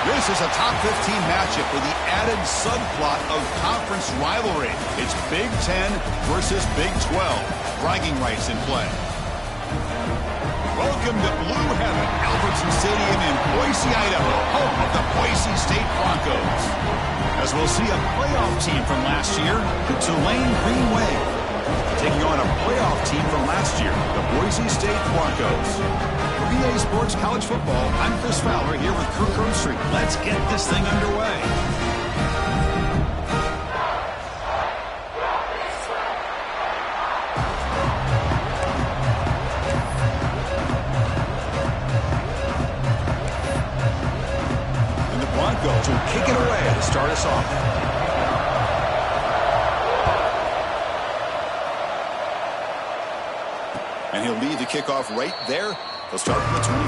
This is a top 15 matchup with the added subplot of conference rivalry. It's Big 10 versus Big 12. Bragging rights in play. Welcome to Blue Heaven, Albertson Stadium in Boise, Idaho, home of the Boise State Broncos. As we'll see a playoff team from last year, the Tulane Green Wave, taking on a playoff team from last year, the Boise State Broncos. For VA Sports College Football, I'm Chris Fowler here with Kirk Herbstreit. Let's get this thing underway. And the Broncos will kick it away to start us off. And he'll lead the kickoff right there. He'll start from the 25.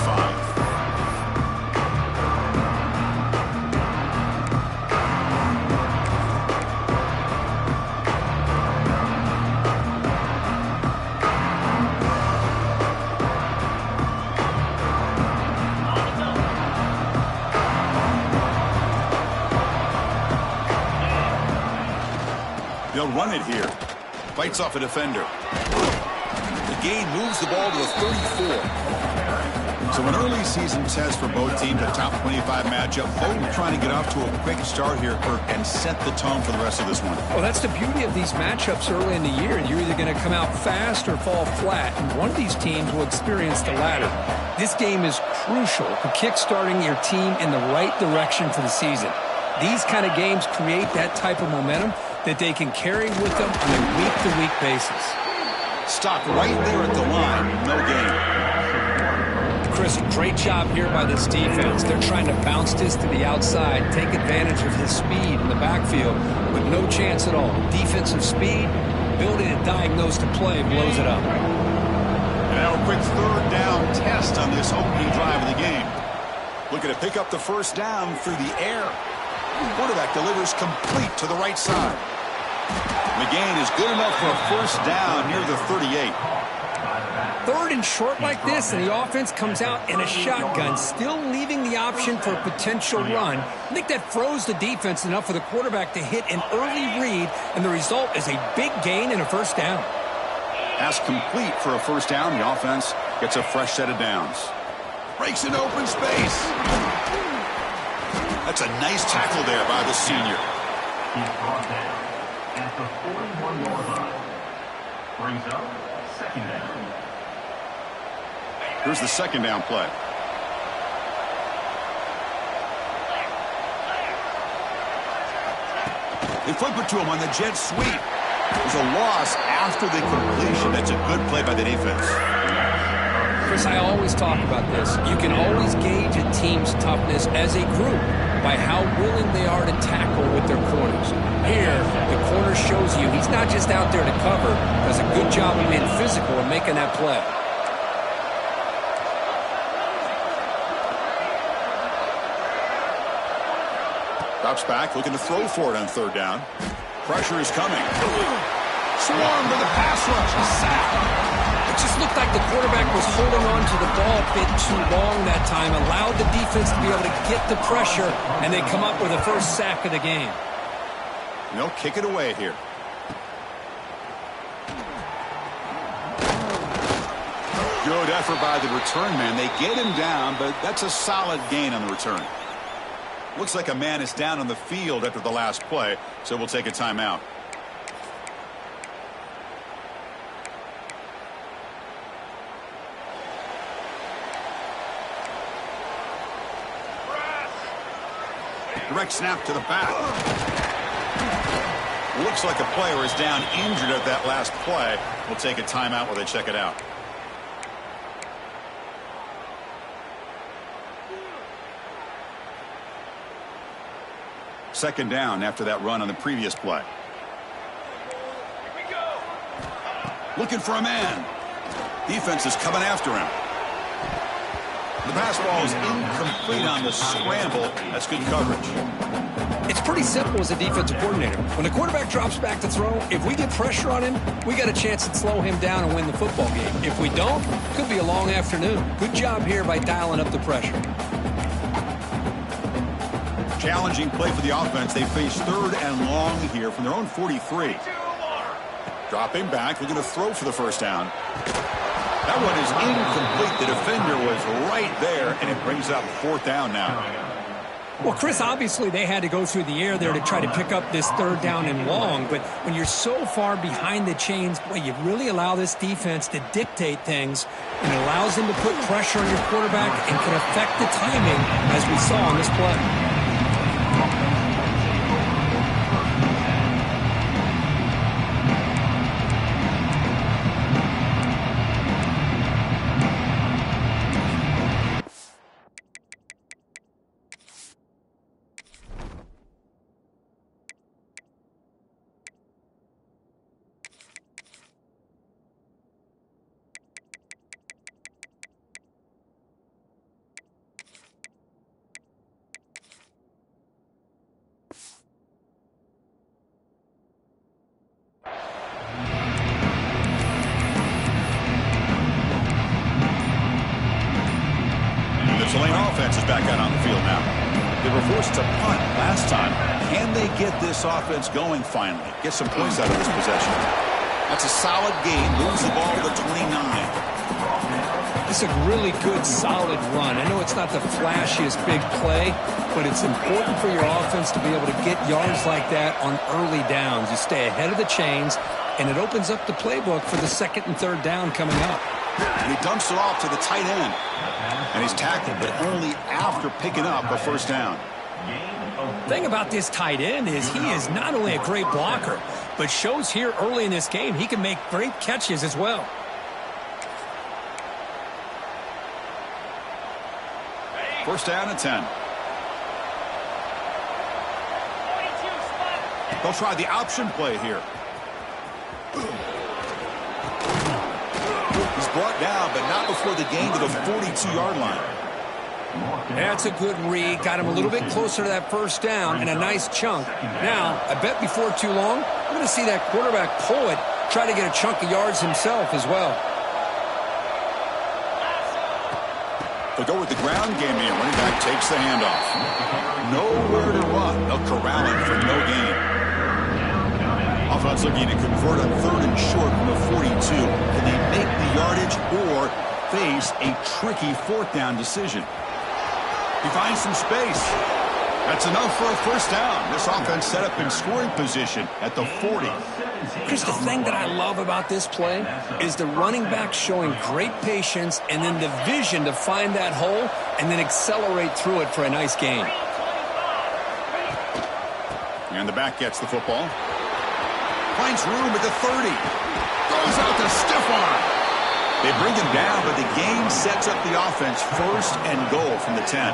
They'll run it here. Fights off a defender. Gain moves the ball to the 34. So an early season test for both teams, a top 25 matchup. Both trying to get off to a quick start here, Kirk, and set the tone for the rest of this one. Well, that's the beauty of these matchups early in the year. You're either going to come out fast or fall flat, and one of these teams will experience the latter. This game is crucial for kick-starting your team in the right direction for the season. These kind of games create that type of momentum that they can carry with them on a week-to-week basis. Stopped right there at the line. No gain. Chris, great job here by this defense. They're trying to bounce this to the outside, take advantage of his speed in the backfield, but no chance at all. Defensive speed, ability to diagnose the play, blows it up. And now a quick third down test on this opening drive of the game. Looking to pick up the first down through the air. The quarterback delivers complete to the right side. The gain is good enough for a first down near the 38. Third and short like this, and the offense comes out in a shotgun, still leaving the option for a potential run. I think that froze the defense enough for the quarterback to hit an early read, and the result is a big gain and a first down. Pass complete for a first down. The offense gets a fresh set of downs. Breaks into open space. That's a nice tackle there by the senior. At the 41-yard line. Brings up second down. Here's the second down play. They flip it to him on the jet sweep. There's a loss after the completion. That's a good play by the defense. Chris, I always talk about this. You can always gauge a team's toughness as a group by how willing they are to tackle with their corners. Here, the corner shows you he's not just out there to cover, does a good job of being physical and making that play. Drops back, looking to throw for it on third down. Pressure is coming. Swarm to the pass rush. A sack. It just looked like the quarterback was holding on to the ball a bit too long that time, allowed the defense to be able to get the pressure, and they come up with the first sack of the game. They'll kick it away here. Good effort by the return man. They get him down, but that's a solid gain on the return. Looks like a man is down on the field after the last play, so we'll take a timeout. Direct snap to the back. Looks like a player is down injured at that last play. We'll take a timeout while they check it out. Second down after that run on the previous play. Looking for a man. Defense is coming after him. The pass ball is incomplete on the scramble. That's good coverage. It's pretty simple as a defensive coordinator. When the quarterback drops back to throw, if we get pressure on him, we got a chance to slow him down and win the football game. If we don't, it could be a long afternoon. Good job here by dialing up the pressure. Challenging play for the offense. They face 3rd and long here from their own 43. Dropping back, looking to throw for the first down. That one is incomplete. The defender was right there, and it brings up 4th down now. Well, Chris, obviously they had to go through the air there to try to pick up this 3rd down and long, but when you're so far behind the chains, boy, you really allow this defense to dictate things, and it allows them to put pressure on your quarterback and can affect the timing, as we saw on this play. Offense is back out on the field now. They were forced to punt last time. Can they get this offense going finally? Get some points out of this possession. That's a solid gain. Moves the ball to the 29. It's a really good, solid run. I know it's not the flashiest big play, but it's important for your offense to be able to get yards like that on early downs. You stay ahead of the chains, and it opens up the playbook for the 2nd and 3rd down coming up. And he dumps it off to the tight end. And he's tackled, but only after picking up a 1st down. The thing about this tight end is he is not only a great blocker, but shows here early in this game he can make great catches as well. First down and 10. They'll try the option play here. He's brought down, but not before the gain to the 42-yard line. That's a good read. Got him a little bit closer to that 1st down and a nice chunk. Now, I bet before too long, we're going to see that quarterback pull it, try to get a chunk of yards himself as well. They'll go with the ground game here. Running back takes the handoff. Nowhere to run. They'll corral him for no gain. Offense looking to convert on 3rd and short from the 42. Can they make the yardage or face a tricky 4th down decision? He finds some space. That's enough for a 1st down. This offense set up in scoring position at the 40. Chris, the thing that I love about this play is the running back showing great patience and then the vision to find that hole and then accelerate through it for a nice gain. And the back gets the football. Finds room at the 30. Goes out to stiff arm. They bring him down, but the game sets up the offense 1st and goal from the 10.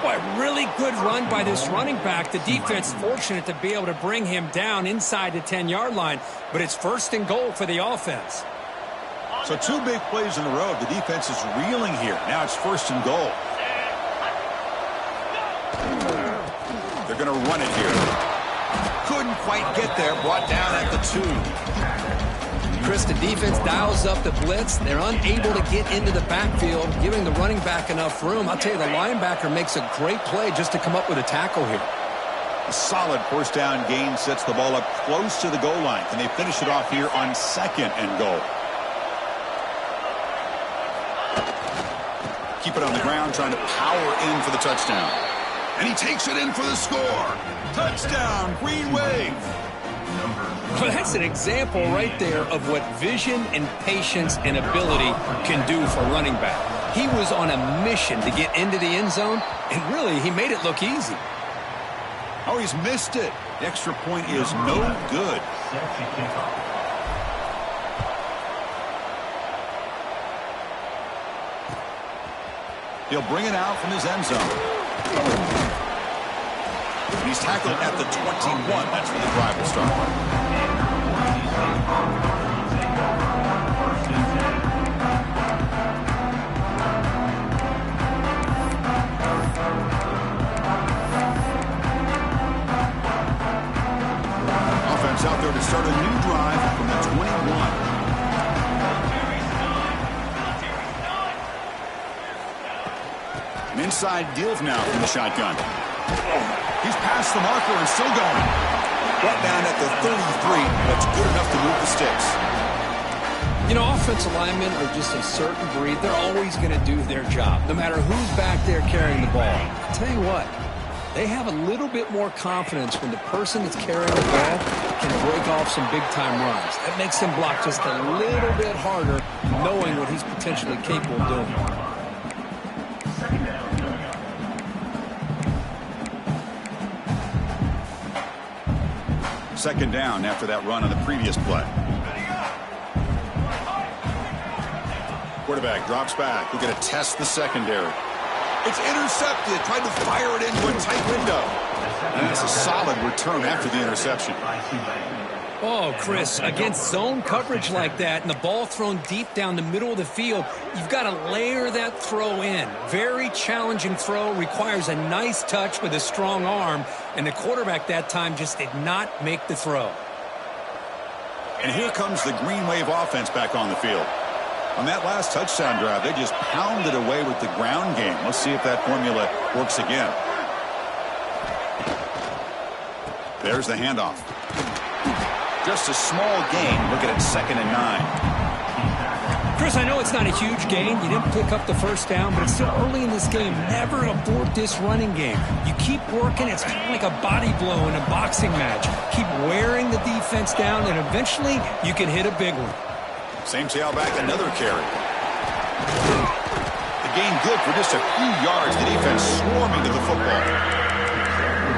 Boy, really good run by this running back. The defense fortunate to be able to bring him down inside the 10-yard line, but it's 1st and goal for the offense. So 2 big plays in a row. The defense is reeling here. Now it's 1st and goal. They're going to run it here. Couldn't quite get there. Brought down at the 2. Chris, the defense dials up the blitz. They're unable to get into the backfield, giving the running back enough room. I'll tell you, the linebacker makes a great play just to come up with a tackle here. A solid 1st down gain sets the ball up close to the goal line. Can they finish it off here on 2nd and goal? Keep it on the ground, trying to power in for the touchdown. And he takes it in for the score. Touchdown, Green Wave. Well, that's an example right there of what vision and patience and ability can do for running back. He was on a mission to get into the end zone, and really, he made it look easy. Oh, he's missed it. The extra point is no good. He'll bring it out from his end zone. He's tackled at the 21. That's where the drive will start. Offense out there to start a new drive from the 21. An inside deal now from the shotgun. He's past the marker and still going. Brought down at the 33. That's good enough to move the sticks. You know, offensive linemen are just a certain breed. They're always going to do their job, no matter who's back there carrying the ball. I'll tell you what, they have a little bit more confidence when the person that's carrying the ball can break off some big-time runs. That makes him block just a little bit harder, knowing what he's potentially capable of doing. Second down after that run on the previous play. Quarterback drops back. We're going to test the secondary. It's intercepted. Tried to fire it into a tight window. And that's a solid return after the interception. Oh, Chris, against zone coverage like that and the ball thrown deep down the middle of the field, you've got to layer that throw in. Very challenging throw, requires a nice touch with a strong arm, and the quarterback that time just did not make the throw. And here comes the Green Wave offense back on the field. On that last touchdown drive, they just pounded away with the ground game. Let's see if that formula works again. There's the handoff. Just a small gain. Looking at 2nd and 9. Chris, I know it's not a huge gain. You didn't pick up the first down, but it's still early in this game. Never abort this running game. You keep working. It's kind of like a body blow in a boxing match. Keep wearing the defense down, and eventually you can hit a big one. Same tailback, another carry. The gain good for just a few yards. The defense swarming to the football.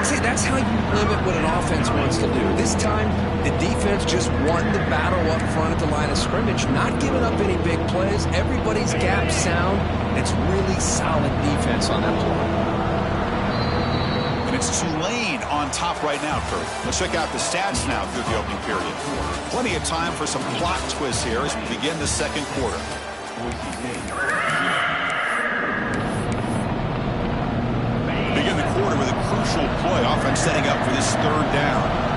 See, that's how you limit what an offense wants to do. This time, the defense just won the battle up front at the line of scrimmage, not giving up any big plays. Everybody's gap sound, and it's really solid defense on that play. And it's Tulane on top right now, Kurt. Let's check out the stats now through the opening period. Plenty of time for some plot twists here as we begin the second quarter. Begin the quarter with a crucial play. Offense setting up for this third down.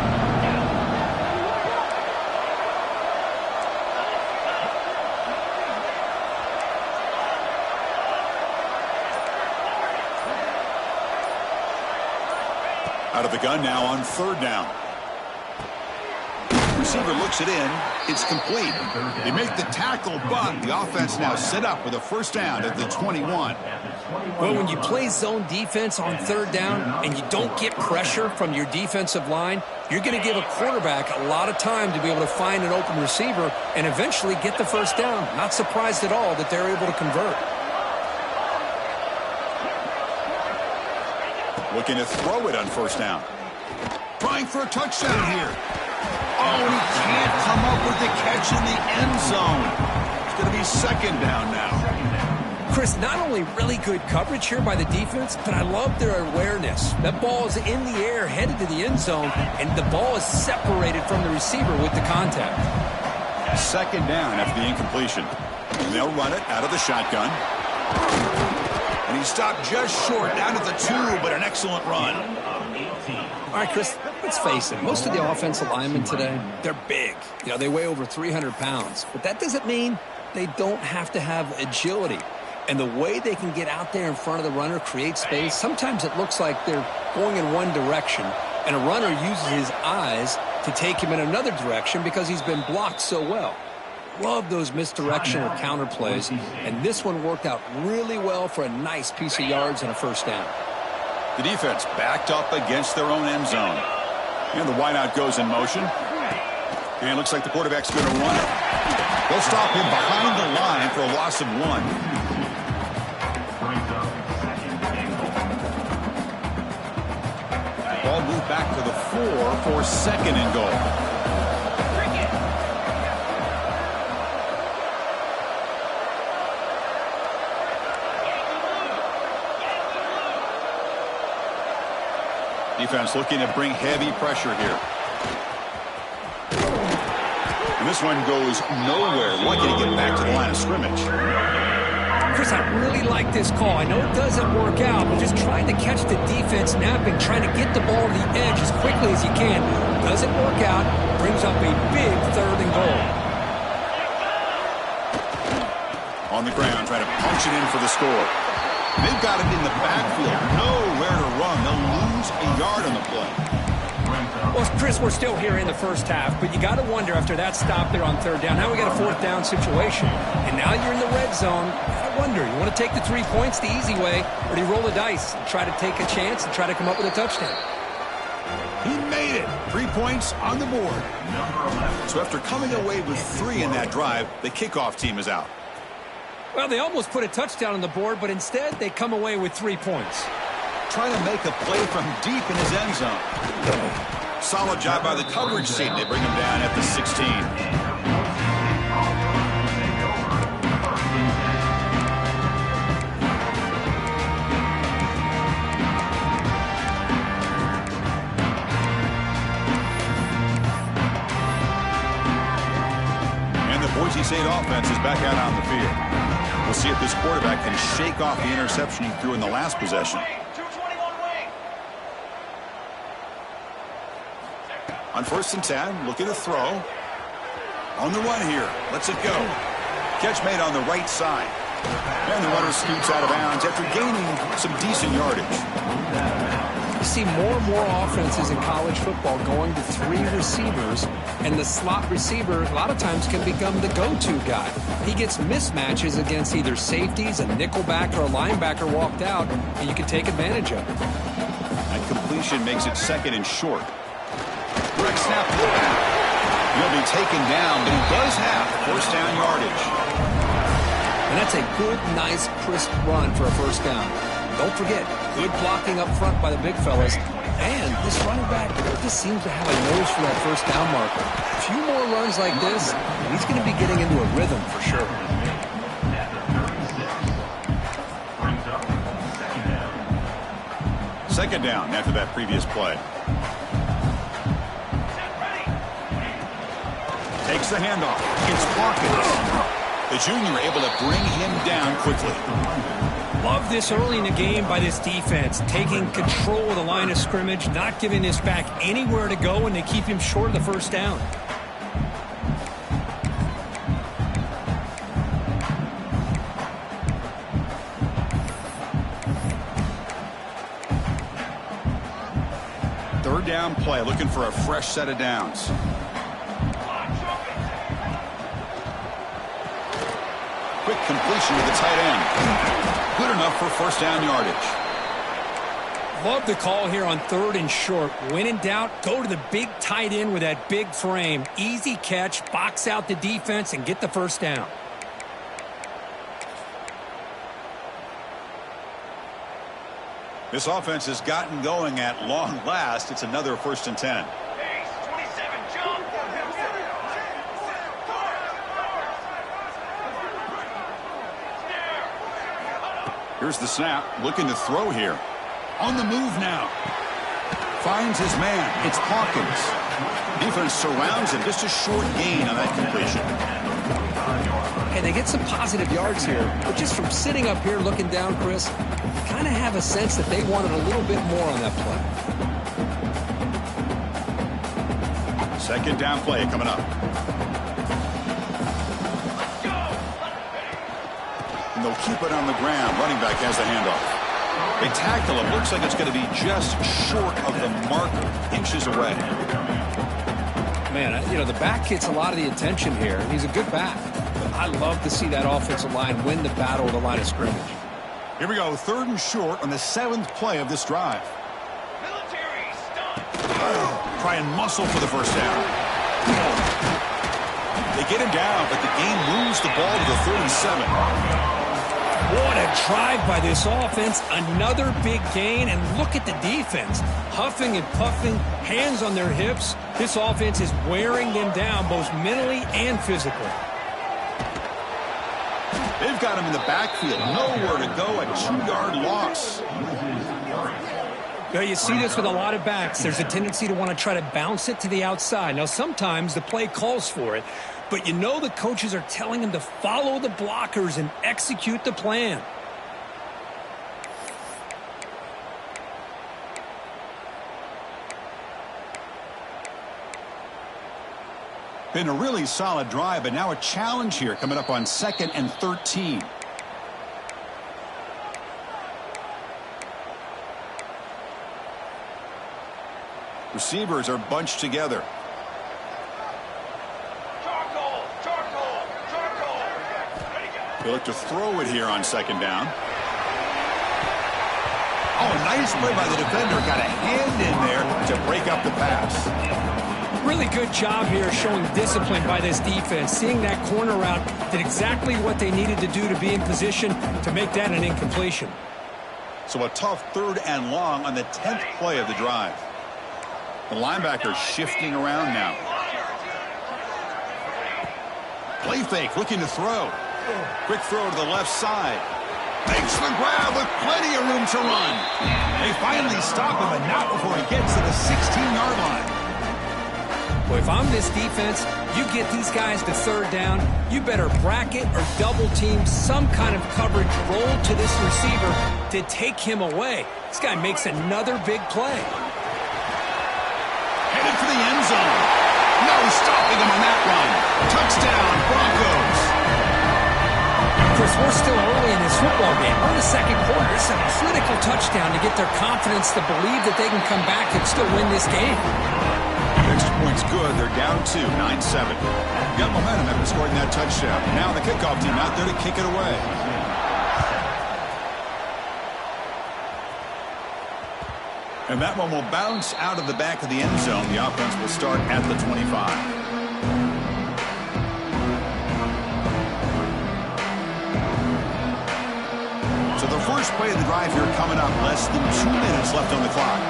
Out of the gun now on third down. Receiver looks it in. It's complete. They make the tackle, but the offense now set up with a first down at the 21. Well, when you play zone defense on third down and you don't get pressure from your defensive line, you're going to give a quarterback a lot of time to be able to find an open receiver and eventually get the first down. Not surprised at all that they're able to convert. Looking to throw it on first down. Trying for a touchdown here. Oh, and he can't come up with the catch in the end zone. It's going to be second down now. Chris, not only really good coverage here by the defense, but I love their awareness. That ball is in the air, headed to the end zone, and the ball is separated from the receiver with the contact. Second down after the incompletion. And they'll run it out of the shotgun. And he stopped just short, down at the 2, but an excellent run. All right, Chris, let's face it. Most of the offensive linemen today, they're big. You know, they weigh over 300 pounds. But that doesn't mean they don't have to have agility. And the way they can get out there in front of the runner, create space, sometimes it looks like they're going in one direction, and a runner uses his eyes to take him in another direction because he's been blocked so well. Love those misdirection or counter plays, and this one worked out really well for a nice piece of yards and a first down. The defense backed up against their own end zone. And the wideout goes in motion. And it looks like the quarterback's going to run it. They'll stop him behind the line for a loss of 1. Ball moved back to the 4 for second and goal. Defense looking to bring heavy pressure here. And this one goes nowhere. Lucky to get back to the line of scrimmage. Chris, I really like this call. I know it doesn't work out, but just trying to catch the defense napping, trying to get the ball to the edge as quickly as you can. Doesn't work out. Brings up a big third and goal. On the ground, trying to punch it in for the score. They've got it in the backfield. Nowhere to run. They'll lose Well, Chris, we're still here in the first half, but you got to wonder after that stop there on third down. Now we got a fourth down situation, and now you're in the red zone. I wonder, you want to take the 3 points the easy way, or do you roll the dice and try to take a chance and try to come up with a touchdown? He made it. 3 points on the board. So after coming away with 3 in that drive, the kickoff team is out. Well, they almost put a touchdown on the board, but instead they come away with 3 points. Trying to make a play from deep in his end zone. Solid job by the coverage team. They bring him down at the 16. And the Boise State offense is back out on the field. We'll see if this quarterback can shake off the interception he threw in the last possession. On 1st and 10, looking to throw. On the run here. Lets it go. Catch made on the right side. And the runner scoots out of bounds after gaining some decent yardage. You see more and more offenses in college football going to 3 receivers, and the slot receiver a lot of times can become the go-to guy. He gets mismatches against either safeties, a nickelback, or a linebacker walked out, and you can take advantage of it. That completion makes it 2nd and short. Direct snap to the back. He'll be taken down, but he does have first down yardage. And that's a good, nice, crisp run for a first down. Don't forget, good blocking up front by the big fellas. And this running back just seems to have a nose for that first down marker. A few more runs like this, and he's going to be getting into a rhythm for sure. Second down after that previous play. Takes the handoff. It's Hawkins. The junior able to bring him down quickly. Love this early in the game by this defense, taking control of the line of scrimmage, not giving this back anywhere to go, and they keep him short of the first down. Third down play, looking for a fresh set of downs. Quick completion to the tight end. Good enough for first down yardage. Love the call here on 3rd and short. When in doubt, go to the big tight end with that big frame. Easy catch, box out the defense, and get the first down. This offense has gotten going at long last. It's another 1st and 10. Here's the snap, looking to throw here. On the move now. Finds his man. It's Hawkins. Defense surrounds him. Just a short gain on that completion. And they get some positive yards here. But just from sitting up here looking down, Chris, you kind of have a sense that they wanted a little bit more on that play. Second down play coming up. And they'll keep it on the ground. Running back has the handoff. They tackle him. Looks like it's going to be just short of the marker. Inches away. Man, you know, the back gets a lot of the attention here. He's a good back. But I love to see that offensive line win the battle of the line of scrimmage. Here we go. 3rd and short on the 7th play of this drive. Try and muscle for the first down. They get him down, but the game moves the ball to the 3rd and 7. What a drive by this offense. Another big gain, and look at the defense. Huffing and puffing, hands on their hips. This offense is wearing them down both mentally and physically. They've got him in the backfield. Nowhere to go. A 2-yard loss. Now, you see this with a lot of backs. There's a tendency to want to try to bounce it to the outside. Now, sometimes the play calls for it, but you know the coaches are telling them to follow the blockers and execute the plan. Been a really solid drive, but now a challenge here coming up on 2nd and 13. Receivers are bunched together. They look to throw it here on second down. Oh, nice play by the defender. Got a hand in there to break up the pass. Really good job here showing discipline by this defense. Seeing that corner route did exactly what they needed to do to be in position to make that an incompletion. So a tough 3rd and long on the 10th play of the drive. The linebacker shifting around now. Play fake, looking to throw. Quick throw to the left side. Makes the grab with plenty of room to run. They finally stop him, but not before he gets to the 16-yard line. Well, if I'm this defense, you get these guys to 3rd down, you better bracket or double team some kind of coverage roll to this receiver to take him away. This guy makes another big play. Headed for the end zone. No stopping him on that run. Touchdown, Broncos. Chris, we're still early in this football game. We're in the 2nd quarter. It's a critical touchdown to get their confidence to believe that they can come back and still win this game. Extra point's good. They're down 2, 9-7. Got momentum after scoring that touchdown. Now the kickoff team out there to kick it away. And that one will bounce out of the back of the end zone. The offense will start at the 25. So the first play of the drive here coming up. Less than 2 minutes left on the clock.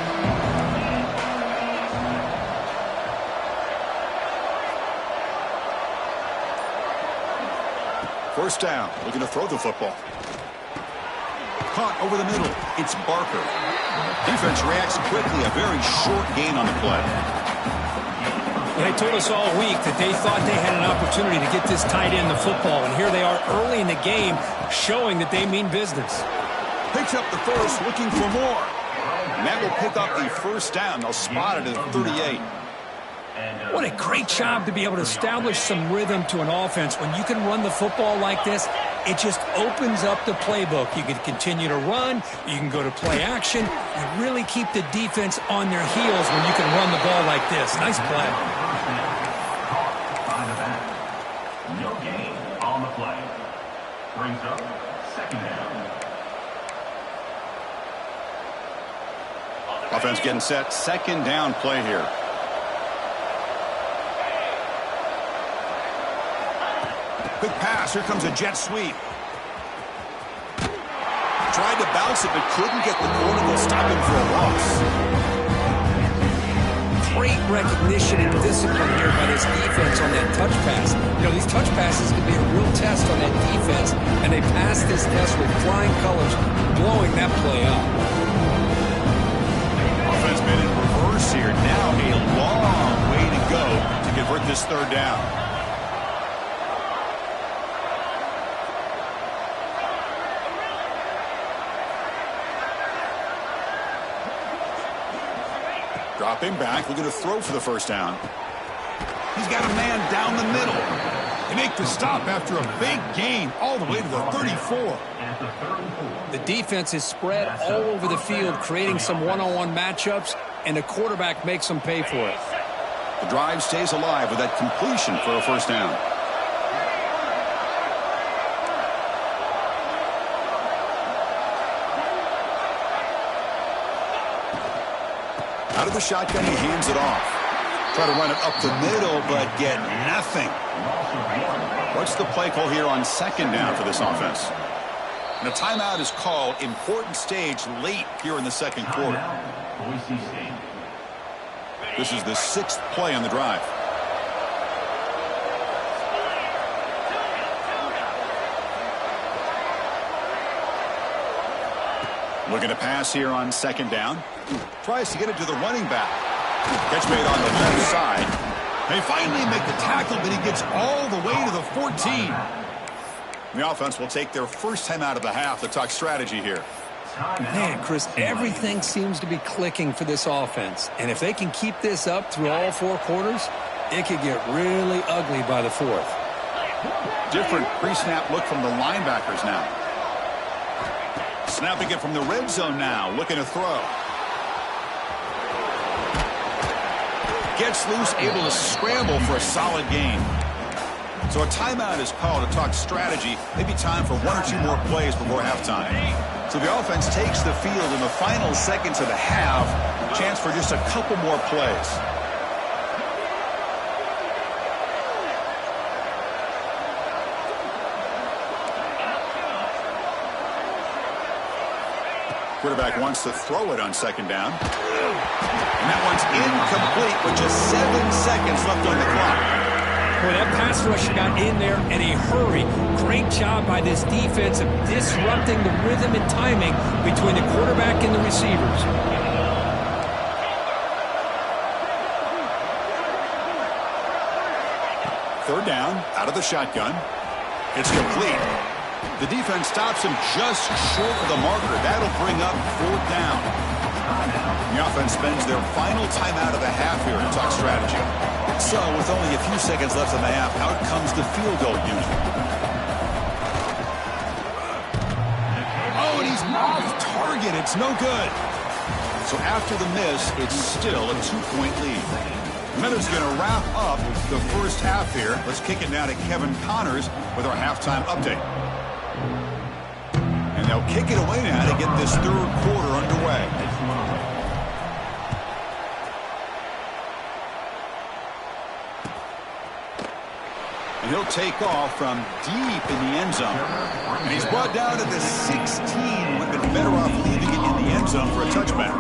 First down, looking to throw the football. Caught over the middle. It's Barker. Defense reacts quickly. A very short gain on the play. They told us all week that they thought they had an opportunity to get this tight end the football, and here they are early in the game showing that they mean business. Picks up the first, looking for more. And that will pick up a first down. They'll spot it at 38. What a great job to be able to establish some rhythm to an offense. When you can run the football like this, it just opens up the playbook. You can continue to run. You can go to play action. You really keep the defense on their heels when you can run the ball like this. Nice play. No gain on the play. Brings up second down. Offense getting set. Second down play here. Quick pass. Here comes a jet sweep. Tried to bounce it, but couldn't get the corner to stop him for a loss. Great recognition and discipline here by this defense on that touch pass. You know, these touch passes can be a real test on that defense, and they passed this test with flying colors, blowing that play up. Offense been in reverse here. Now a long way to go to convert this third down. Dropping back, looking to throw for the first down. He's got a man down the middle. They make the stop after a big gain all the way to the 34. The defense is spread all over the field, creating some one-on-one matchups, and the quarterback makes them pay for it. The drive stays alive with that completion for a first down. Out of the shotgun, he hands it off. Try to run it up the middle, but get nothing. What's the play call here on second down for this offense? And a timeout is called. Important stage late here in the second quarter. Boise State. This is the 6th play on the drive. Looking to pass here on second down. Tries to get it to the running back. Catch made on the left side. They finally make the tackle, but he gets all the way to the 14. The offense will take their first time out of the half to talk strategy here. Man, Chris, everything seems to be clicking for this offense. And if they can keep this up through all 4 quarters, it could get really ugly by the 4th. Different pre-snap look from the linebackers now. Snapping it from the red zone now, looking to throw. Gets loose, able to scramble for a solid gain. So a timeout is called to talk strategy. Maybe time for 1 or 2 more plays before halftime. So the offense takes the field in the final seconds of the half. Chance for just a couple more plays. Quarterback wants to throw it on second down. And that one's incomplete with just 7 seconds left on the clock. Boy, that pass rusher got in there in a hurry. Great job by this defense of disrupting the rhythm and timing between the quarterback and the receivers. Third down, out of the shotgun. It's complete. The defense stops him just short of the marker. That'll bring up 4th down. The offense spends their final timeout of the half here to talk strategy. So, with only a few seconds left in the half, out comes the field goal unit. Oh, and he's off target. It's no good. So after the miss, it's still a 2-point lead. Meadows going to wrap up the first half here. Let's kick it now to Kevin Connors with our halftime update. And they'll kick it away now to get this third quarter underway. And he'll take off from deep in the end zone. And he's brought down to the 16. Would have been better off leaving it in the end zone for a touchback.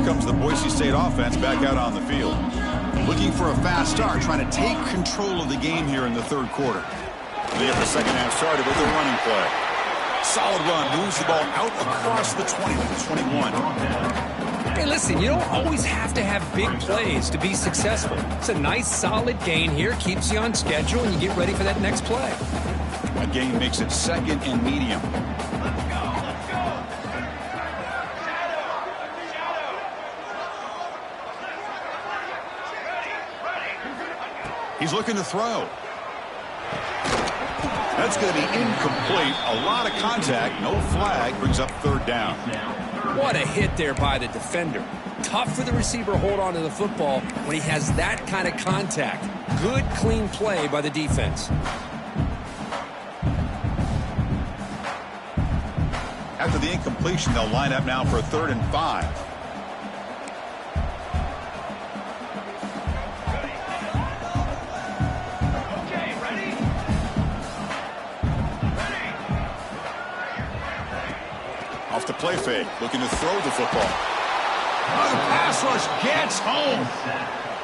Comes the Boise State offense back out on the field. Looking for a fast start, trying to take control of the game here in the third quarter. They get the second half started with a running play. Solid run, moves the ball out across the 20 to the 21. Hey, listen, you don't always have to have big plays to be successful. It's a nice, solid gain here, keeps you on schedule, and you get ready for that next play. That gain makes it second and medium. He's looking to throw. That's going to be incomplete. A lot of contact. No flag. Brings up third down. What a hit there by the defender. Tough for the receiver to hold on to the football when he has that kind of contact. Good, clean play by the defense. After the incompletion, they'll line up now for a 3rd and 5. Off the play fake, looking to throw the football. Oh, the pass rush gets home.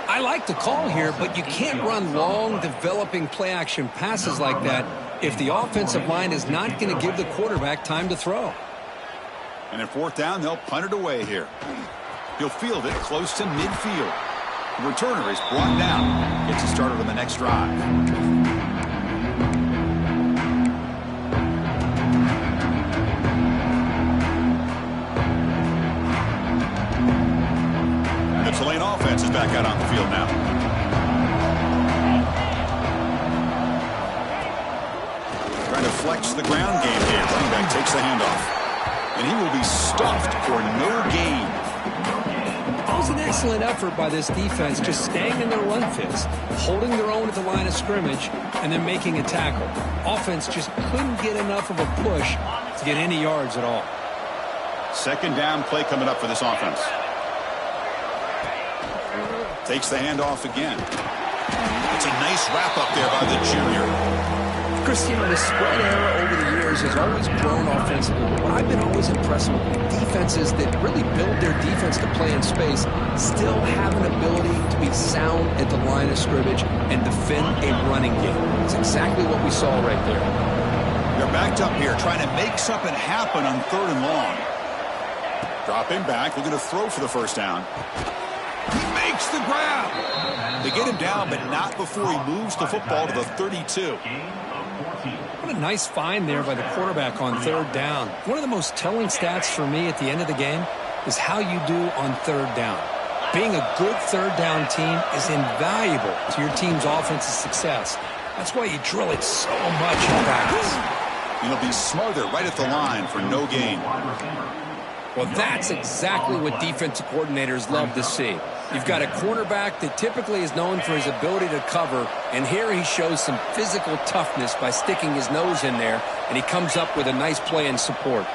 I like the call here, but you can't run long, developing play-action passes like that if the offensive line is not going to give the quarterback time to throw. And at 4th down, they'll punt it away here. He'll field it close to midfield. The returner is brought down. Gets it started on the next drive. The Tulane offense is back out on the field now. Trying to flex the ground game here. Running back takes the handoff. And he will be stuffed for no gain. That was an excellent effort by this defense, just staying in their run fist, holding their own at the line of scrimmage, and then making a tackle. Offense just couldn't get enough of a push to get any yards at all. Second down play coming up for this offense. Takes the handoff again. It's a nice wrap up there by the junior. Christian, the spread era over the years has always grown offensively. But I've been always impressed with defenses that really build their defense to play in space, still have an ability to be sound at the line of scrimmage and defend a running game. It's exactly what we saw right there. They're backed up here, trying to make something happen on 3rd and long. Dropping back, looking to throw for the first down. He makes the grab. They get him down, but not before he moves the football to the 32. What a nice find there by the quarterback on 3rd down. One of the most telling stats for me at the end of the game is how you do on 3rd down. Being a good 3rd down team is invaluable to your team's offensive success. That's why you drill it so much in practice. He'll be smothered right at the line for no gain. Well, that's exactly what defensive coordinators love to see. You've got a quarterback that typically is known for his ability to cover, and here he shows some physical toughness by sticking his nose in there, and he comes up with a nice play in support.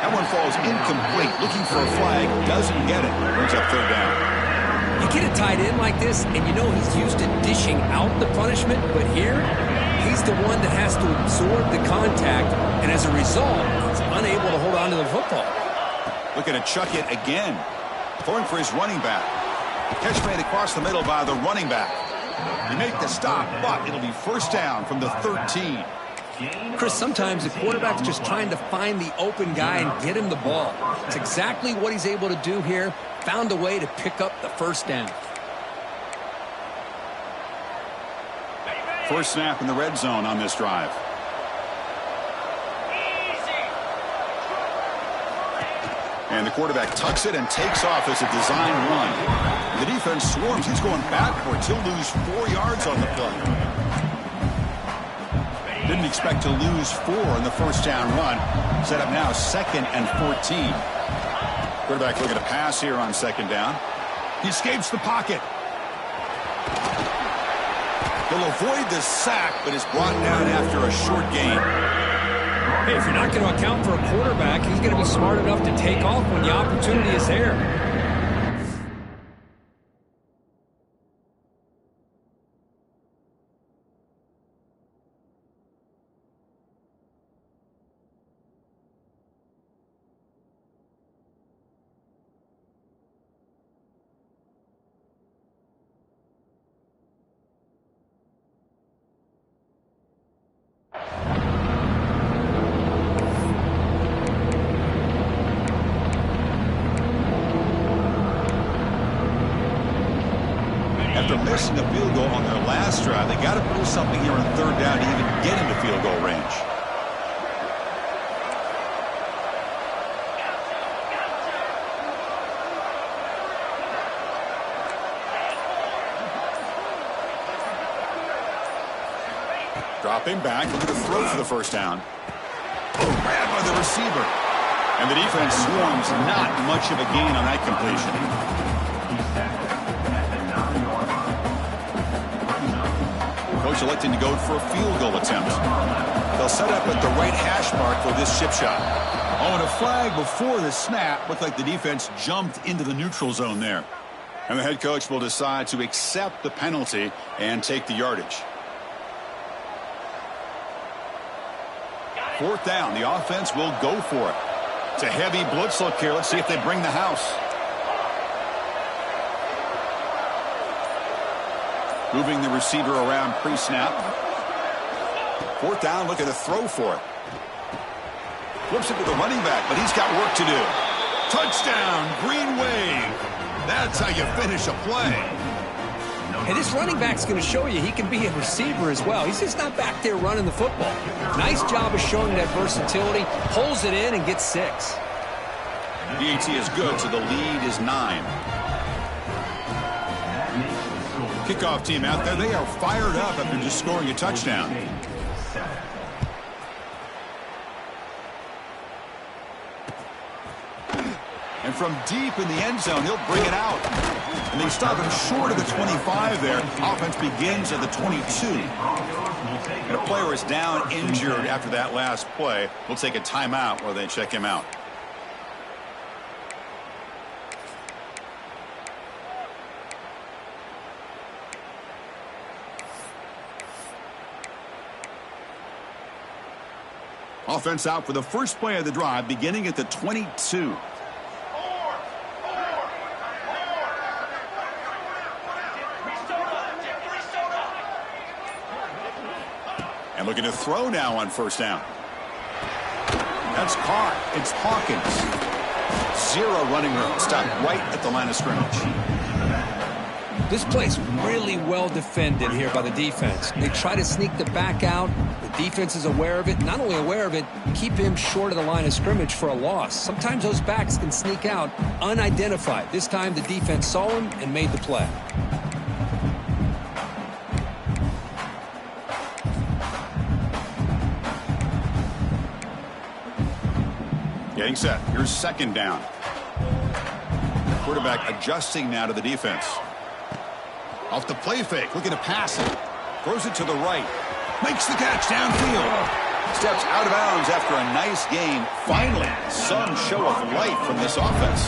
That one falls incomplete. Looking for a flag, doesn't get it. Brings up 3rd down. You get a tight end like this, and you know he's used to dishing out the punishment, but here, he's the one that has to absorb the contact, and as a result, he's unable to hold on to the football. Looking to chuck it again. Throwing for his running back. Catch made across the middle by the running back. You make the stop, but it'll be first down from the 13. Chris, sometimes the quarterback's just trying to find the open guy and get him the ball. It's exactly what he's able to do here. Found a way to pick up the first down. First snap in the red zone on this drive. And the quarterback tucks it and takes off as a design run. The defense swarms. He's going backwards. He'll lose 4 yards on the play. Didn't expect to lose 4 in the first down run. Set up now 2nd and 14. Quarterback looking to pass here on 2nd down. He escapes the pocket. He'll avoid the sack, but is brought down after a short gain. Hey, if you're not going to account for a quarterback, he's going to be smart enough to take off when the opportunity is there. After missing a field goal on their last drive, they got to pull something here on 3rd down to even get into field goal range. Dropping back, looking to throw for the first down. Grabbed by the receiver. And the defense swarms. Not much of a gain on that completion. Coach electing to go for a field goal attempt. They'll set up at the right hash mark for this chip shot. Oh, and a flag before the snap. Looked like the defense jumped into the neutral zone there. And the head coach will decide to accept the penalty and take the yardage. 4th down. The offense will go for it. It's a heavy blitz look here. Let's see if they bring the house. Moving the receiver around pre-snap. 4th down, looking to throw for it. Flips it to the running back, but he's got work to do. Touchdown, Green Wave. That's how you finish a play. Hey, this running back's going to show you he can be a receiver as well. He's just not back there running the football. Nice job of showing that versatility. Pulls it in and gets 6. DAT is good, so the lead is 9. Kickoff team out there, they are fired up after just scoring a touchdown. And from deep in the end zone, he'll bring it out. And they stop him short of the 25 there. Offense begins at the 22. And a player is down injured after that last play. We'll take a timeout while they check him out. Offense out for the first play of the drive, beginning at the 22. And looking to throw now on first down. That's caught. It's Hawkins. Zero running room. Stopped right at the line of scrimmage. This play's really well defended here by the defense. They try to sneak the back out. The defense is aware of it. Not only aware of it, keep him short of the line of scrimmage for a loss. Sometimes those backs can sneak out unidentified. This time the defense saw him and made the play. Getting set. Here's second down. Quarterback adjusting now to the defense. Off the play fake, looking to pass it. Throws it to the right. Makes the catch downfield. Steps out of bounds after a nice game. Finally, some show of life from this offense.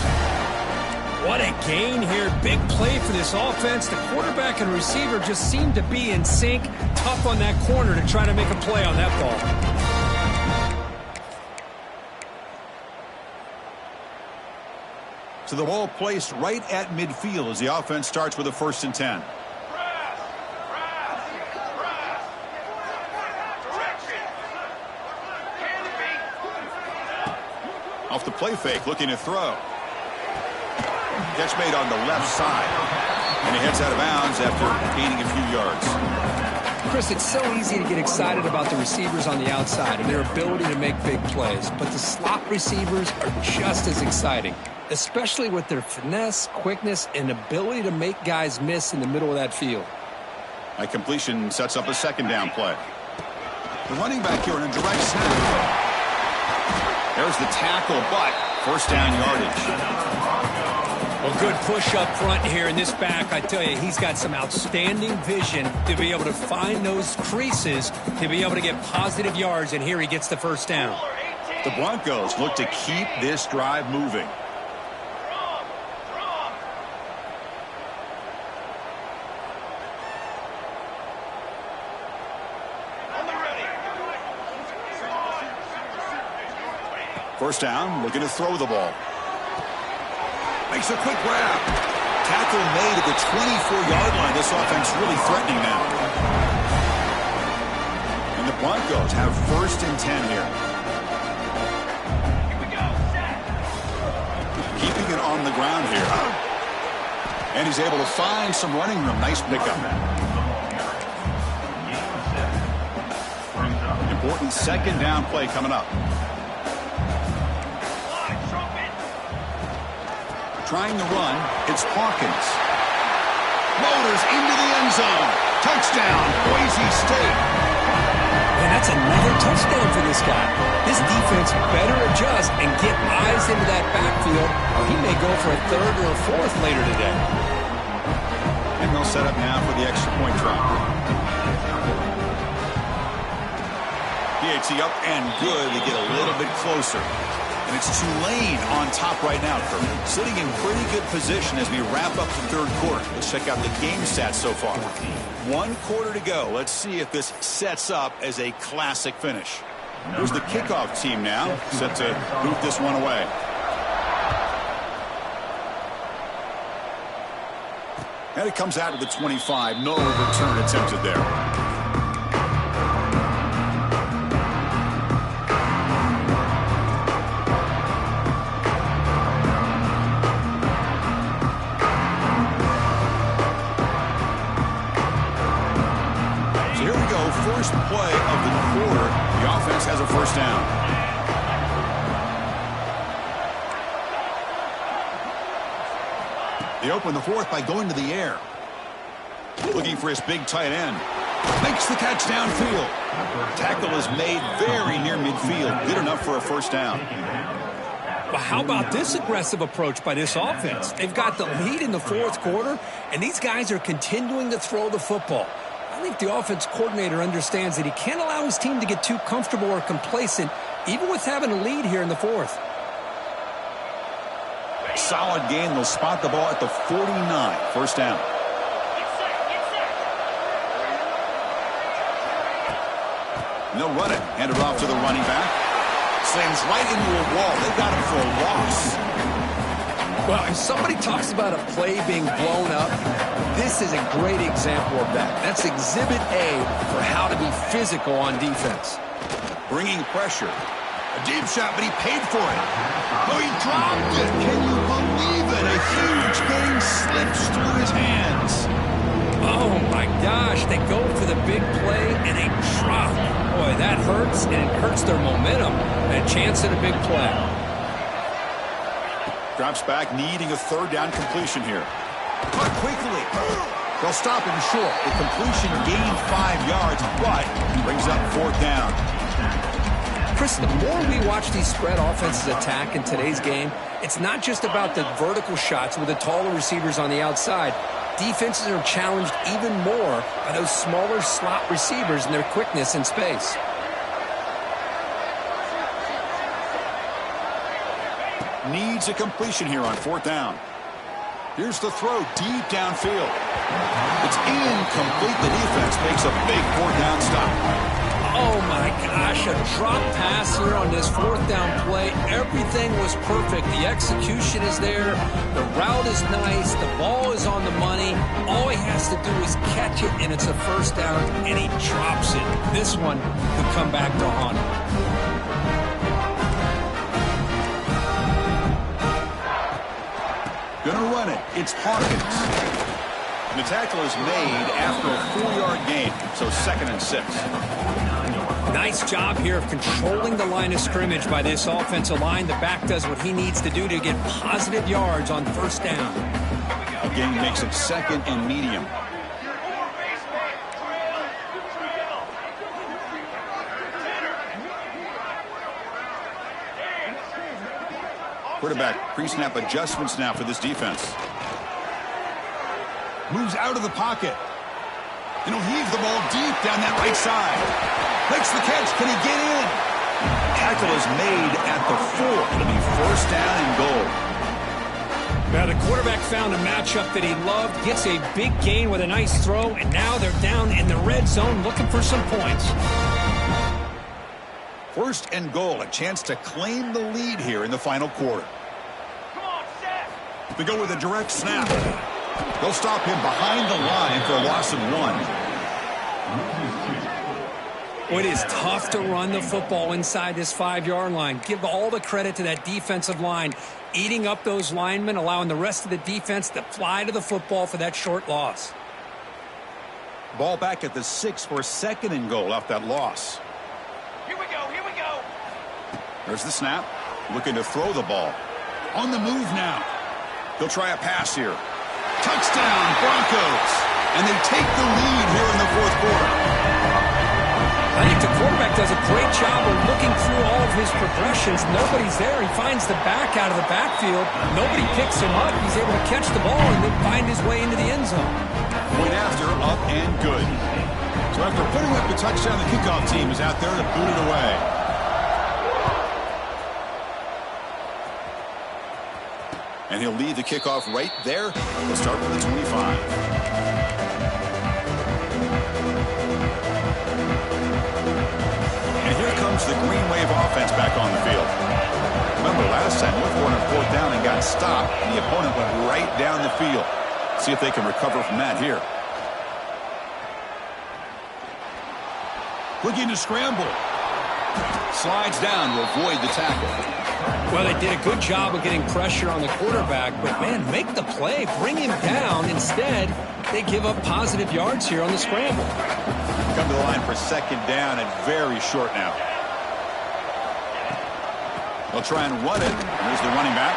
What a gain here. Big play for this offense. The quarterback and receiver just seem to be in sync. Tough on that corner to try to make a play on that ball. So the ball placed right at midfield as the offense starts with a 1st and 10. Off the play fake, looking to throw. Catch made on the left side. And he heads out of bounds after gaining a few yards. Chris, it's so easy to get excited about the receivers on the outside and their ability to make big plays. But the slot receivers are just as exciting, especially with their finesse, quickness, and ability to make guys miss in the middle of that field. A completion sets up a second down play. The running back here in a direct snap. There's the tackle, but first down yardage. Well, good push up front here in this back. I tell you, he's got some outstanding vision to be able to find those creases, to be able to get positive yards, and here he gets the first down. The Broncos look to keep this drive moving. First down, looking to throw the ball. Makes a quick grab. Tackle made at the 24-yard line. This offense really threatening now. And the Broncos have 1st and 10 here. Keeping it on the ground here. And he's able to find some running room. Nice pickup. Important second down play coming up. Trying to run, it's Hawkins. Motors into the end zone. Touchdown, Boise State. And that's another touchdown for this guy. This defense better adjust and get eyes into that backfield, or he may go for a 3rd or a 4th later today. And they'll set up now for the extra point try. PAT up and good to get a little bit closer. And it's Tulane on top right now, Kirk. Sitting in pretty good position as we wrap up the 3rd quarter. Let's check out the game stats so far. 1 quarter to go. Let's see if this sets up as a classic finish. Here's the kickoff team now, set to boot this one away. And it comes out to the 25. No return attempted there. First play of the quarter, the offense has a 1st down. They open the 4th by going to the air. Looking for his big tight end. Makes the catch downfield. Tackle is made very near midfield. Good enough for a 1st down. Well, how about this aggressive approach by this offense? They've got the lead in the 4th quarter, and these guys are continuing to throw the football. I think the offense coordinator understands that he can't allow his team to get too comfortable or complacent, even with having a lead here in the 4th. Solid gain. They'll spot the ball at the 49. 1st down. And they'll run it. Hand it off to the running back. Slams right into a wall. They got him for a loss. Well, if somebody talks about a play being blown up, this is a great example of that. That's exhibit A for how to be physical on defense. Bringing pressure. A deep shot, but he paid for it. Oh, he dropped it. Can you believe it? A huge gain slips through his hands. Oh, my gosh. They go for the big play, and they drop. Boy, that hurts, and it hurts their momentum. A chance at a big play. Drops back, needing a third down completion here. But quickly. They'll stop him short. The completion gained 5 yards, but brings up fourth down. Chris, the more we watch these spread offenses attack in today's game, it's not just about the vertical shots with the taller receivers on the outside. Defenses are challenged even more by those smaller slot receivers and their quickness in space. Needs a completion here on fourth down. Here's the throw deep downfield. It's incomplete. The defense makes a big fourth down stop. Oh, my gosh, a drop pass here on this fourth down play. Everything was perfect. The execution is there. The route is nice. The ball is on the money. All he has to do is catch it, and it's a first down, and he drops it. This one could come back to haunt him. Gonna run it. It's Hawkins. And the tackle is made after a 4-yard gain, so 2nd and 6. Nice job here of controlling the line of scrimmage by this offensive line. The back does what he needs to do to get positive yards on first down. A gain makes it 2nd and medium. Quarterback pre-snap adjustments now for this defense. Moves out of the pocket. And he'll heave the ball deep down that right side. Makes the catch. Can he get in? Tackle is made at the 4. It'll be first down and goal. Now the quarterback found a matchup that he loved, gets a big gain with a nice throw, and now they're down in the red zone looking for some points. First and goal, a chance to claim the lead here in the final quarter. They go with a direct snap. They'll stop him behind the line for a loss of 1. It is tough to run the football inside this 5-yard line. Give all the credit to that defensive line, eating up those linemen, allowing the rest of the defense to fly to the football for that short loss. Ball back at the 6 for 2nd and goal off that loss. Here we go. There's the snap. Looking to throw the ball. On the move now. They'll try a pass here. Touchdown, Broncos. And they take the lead here in the fourth quarter. I think the quarterback does a great job of looking through all of his progressions. Nobody's there. He finds the back out of the backfield. Nobody picks him up. He's able to catch the ball and then find his way into the end zone. Point after, up and good. So after putting up the touchdown, the kickoff team is out there to boot it away. And he'll lead the kickoff right there. We'll start with the 25. The Green Wave offense back on the field. Remember last time, looked for a fourth down and got stopped, and the opponent went right down the field. See if they can recover from that here. Looking to scramble. Slides down to avoid the tackle. Well, they did a good job of getting pressure on the quarterback, but, man, make the play. Bring him down. Instead, they give up positive yards here on the scramble. Come to the line for 2nd down and very short now. They'll try and run it. There's the running back.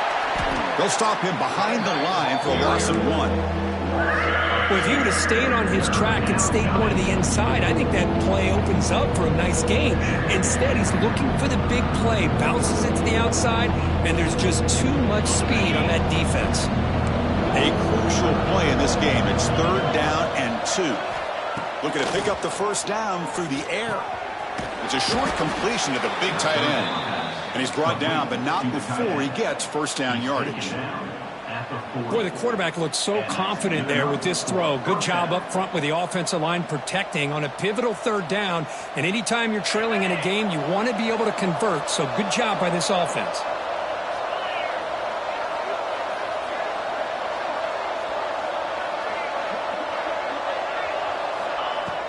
They'll stop him behind the line for a loss of 1. Well, if he would have stayed on his track and stayed more to the inside, I think that play opens up for a nice gain. Instead, he's looking for the big play, bounces it to the outside, and there's just too much speed on that defense. A crucial play in this game. It's 3rd down and 2. Looking to pick up the first down through the air. It's a short completion to the big tight end. And he's brought down, but not before he gets first down yardage. Boy, the quarterback looked so confident there with this throw. Good job up front with the offensive line protecting on a pivotal 3rd down. And anytime you're trailing in a game, you want to be able to convert. So good job by this offense.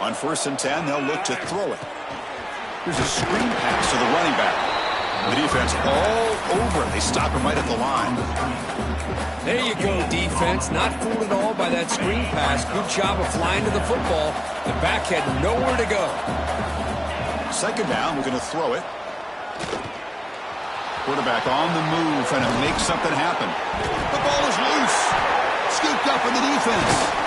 On 1st and 10, they'll look to throw it. Here's a screen pass to the running back. The defense all over him. They stop him right at the line. There you go, defense. Not fooled at all by that screen pass. Good job of flying to the football. The back had nowhere to go. 2nd down, we're going to throw it. Quarterback on the move, trying to make something happen. The ball is loose. Scooped up in the defense.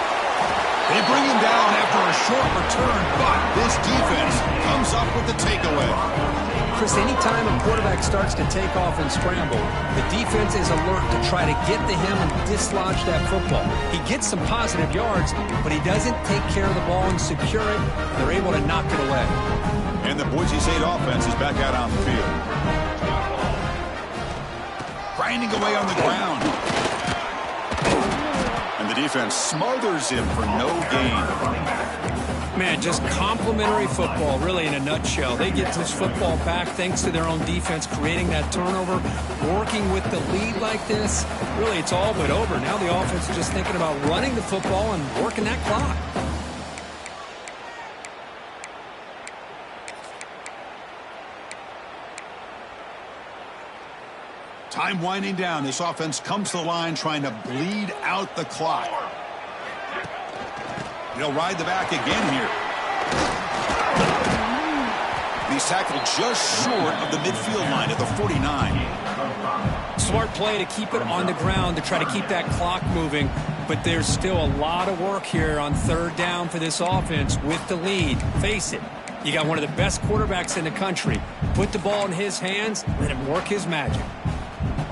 They bring him down after a short return, but this defense comes up with the takeaway. Chris, anytime a quarterback starts to take off and scramble, the defense is alert to try to get to him and dislodge that football. He gets some positive yards, but he doesn't take care of the ball and secure it. They're able to knock it away. And the Boise State offense is back out on the field. Grinding away on the ground. And the defense smothers him for no gain. Man, just complimentary football, really, in a nutshell. They get this football back thanks to their own defense, creating that turnover, working with the lead like this. Really, it's all but over. Now the offense is just thinking about running the football and working that clock. Time winding down. This offense comes to the line trying to bleed out the clock. He'll ride the back again here. He's tackled just short of the midfield line at the 49. Smart play to keep it on the ground to try to keep that clock moving. But there's still a lot of work here on 3rd down for this offense with the lead. Face it, you got one of the best quarterbacks in the country. Put the ball in his hands, let him work his magic.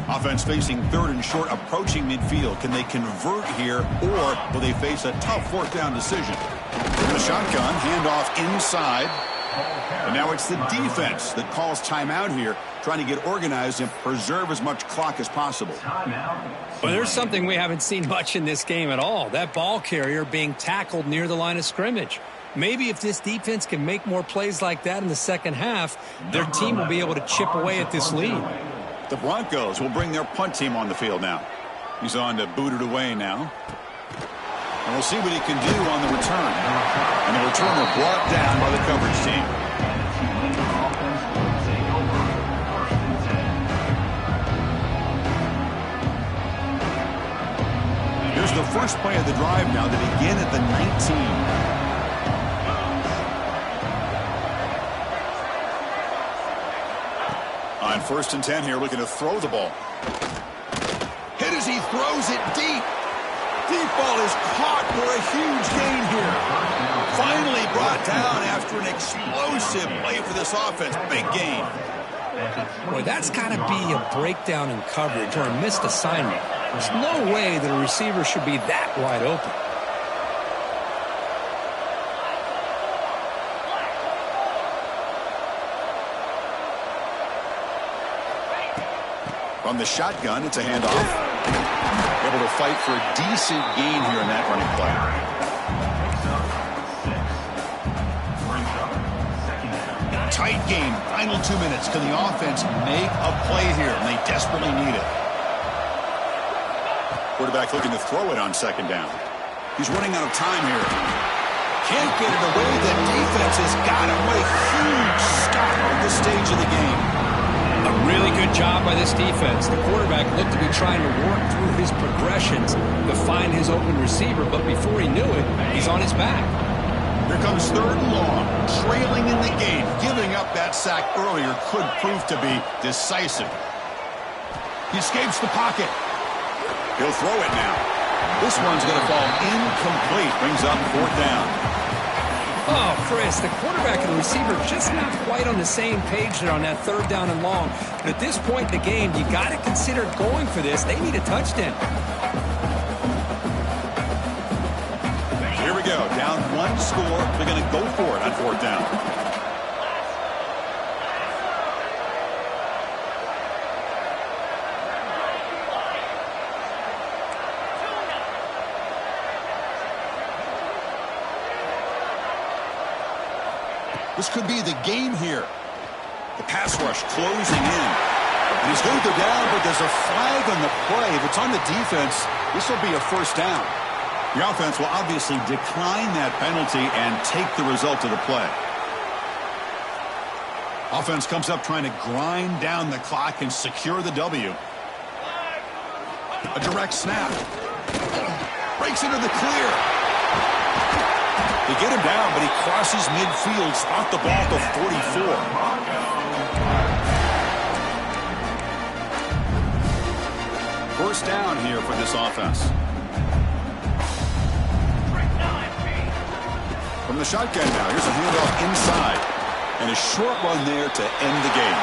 Offense facing 3rd and short, approaching midfield. Can they convert here, or will they face a tough 4th down decision? The shotgun, handoff inside. And now it's the defense that calls timeout here, trying to get organized and preserve as much clock as possible. Well, there's something we haven't seen much in this game at all. That ball carrier being tackled near the line of scrimmage. Maybe if this defense can make more plays like that in the 2nd half, their team will be able to chip away at this lead. The Broncos will bring their punt team on the field now. He's on to boot it away now. And we'll see what he can do on the return. And the returner brought down by the coverage team. Here's the first play of the drive now to begin at the 19. On 1st and 10 here, looking to throw the ball. Hit as he throws it deep. Deep ball is caught for a huge gain here. Finally brought down after an explosive play for this offense. Big gain. Boy, that's got to be a breakdown in coverage or a missed assignment. There's no way that a receiver should be that wide open. From the shotgun, it's a handoff. Able to fight for a decent gain here in that running play. Tight game, final 2 minutes. Can the offense make a play here? And they desperately need it. Quarterback looking to throw it on 2nd down. He's running out of time here. Can't get it away. The defense has got him. What a huge stop at this stage of the game. A really good job by this defense. The quarterback looked to be trying to work through his progressions to find his open receiver, but before he knew it, he's on his back. Here comes 3rd and long, trailing in the game. Giving up that sack earlier could prove to be decisive. He escapes the pocket. He'll throw it now. This one's going to fall incomplete. Brings up 4th down. Oh, Chris, the quarterback and the receiver just not quite on the same page there on that 3rd down and long. But at this point in the game, you got to consider going for this. They need a touchdown. Here we go. Down 1 score. They're going to go for it on 4th down. This could be the game here. The pass rush closing in. And he's going to go down, but there's a flag on the play. If it's on the defense, this will be a 1st down. The offense will obviously decline that penalty and take the result of the play. Offense comes up trying to grind down the clock and secure the W. A direct snap. Breaks into the clear. They get him down, but he crosses midfield, spot the ball to 44. First down here for this offense. From the shotgun now, here's a handoff inside. And a short run there to end the game.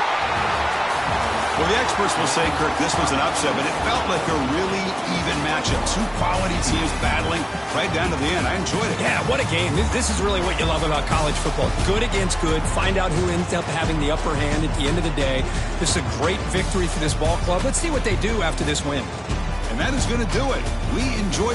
Well, the experts will say, Kirk, this was an upset, but it felt like a really even matchup. Two quality teams battling right down to the end. I enjoyed it. Yeah, what a game. This is really what you love about college football. Good against good. Find out who ends up having the upper hand at the end of the day. This is a great victory for this ball club. Let's see what they do after this win. And that is going to do it. We enjoyed